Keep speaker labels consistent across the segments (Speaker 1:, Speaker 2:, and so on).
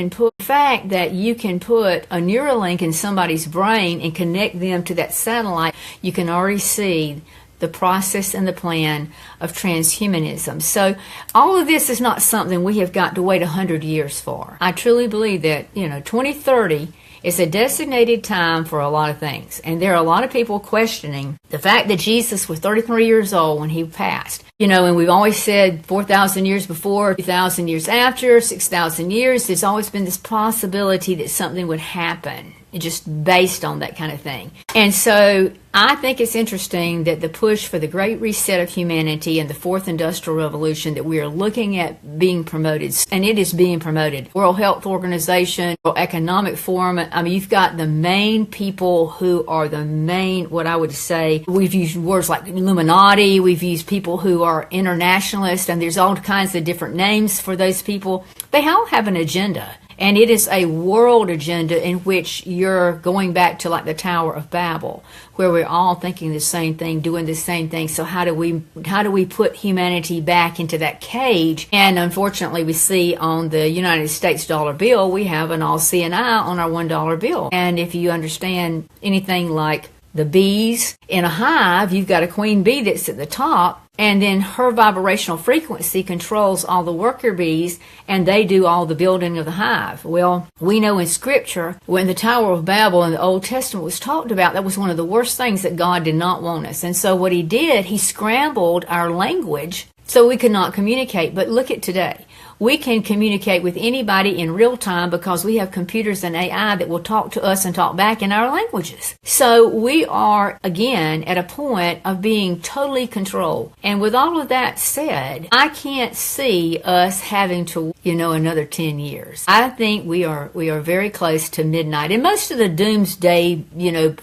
Speaker 1: And the fact that you can put a Neuralink in somebody's brain and connect them to that satellite, you can already see the process and the plan of transhumanism. So all of this is not something we have got to wait 100 years for. I truly believe that, 2030 is a designated time for a lot of things. And there are a lot of people questioning the fact that Jesus was 33 years old when he passed. And we've always said 4,000 years before, 2,000 years after, 6,000 years. There's always been this possibility that something would happen, just based on that kind of thing. And so I think it's interesting that the push for the Great Reset of humanity and the Fourth Industrial Revolution that we are looking at being promoted, and it is being promoted. World Health Organization, World Economic Forum, you've got the main people who are the main, what I would say, we've used words like Illuminati, we've used people who are internationalists, and there's all kinds of different names for those people. They all have an agenda. And it is a world agenda in which you're going back to like the Tower of Babel, where we're all thinking the same thing, doing the same thing. So how do we put humanity back into that cage? And unfortunately, we see on the United States dollar bill, we have an all seeing eye on our $1 bill. And if you understand anything like the bees in a hive, you've got a queen bee that's at the top, and then her vibrational frequency controls all the worker bees, and they do all the building of the hive. Well, we know in Scripture, when the Tower of Babel in the Old Testament was talked about, that was one of the worst things that God did not want us. And so what he did, he scrambled our language so we could not communicate. But look at today. We can communicate with anybody in real time because we have computers and AI that will talk to us and talk back in our languages. So we are, again, at a point of being totally controlled. And with all of that said, I can't see us having to, another 10 years. I think we are very close to midnight. And most of the doomsday,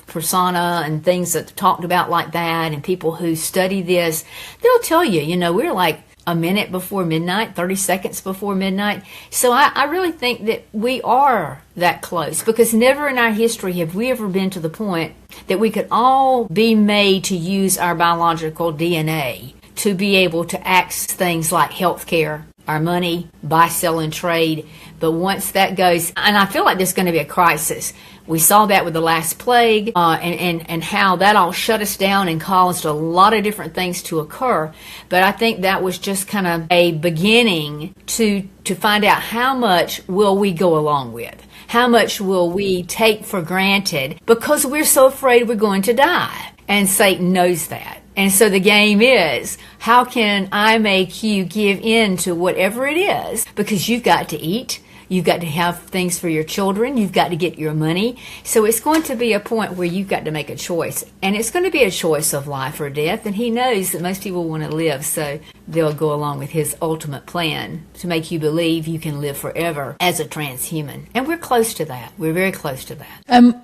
Speaker 1: persona and things that talked about like that, and people who study this, they'll tell you, we're like a minute before midnight, 30 seconds before midnight. So I really think that we are that close, because never in our history have we ever been to the point that we could all be made to use our biological DNA to be able to access things like healthcare, our money, buy, sell, and trade. But once that goes, and I feel like there's going to be a crisis. We saw that with the last plague, and how that all shut us down and caused a lot of different things to occur. But I think that was just kind of a beginning to find out how much will we go along with. How much will we take for granted because we're so afraid we're going to die. And Satan knows that. And so the game is, how can I make you give in to whatever it is? Because you've got to eat. You've got to have things for your children. You've got to get your money. So it's going to be a point where you've got to make a choice. And it's going to be a choice of life or death. And he knows that most people want to live, so they'll go along with his ultimate plan to make you believe you can live forever as a transhuman. And we're close to that. We're very close to that.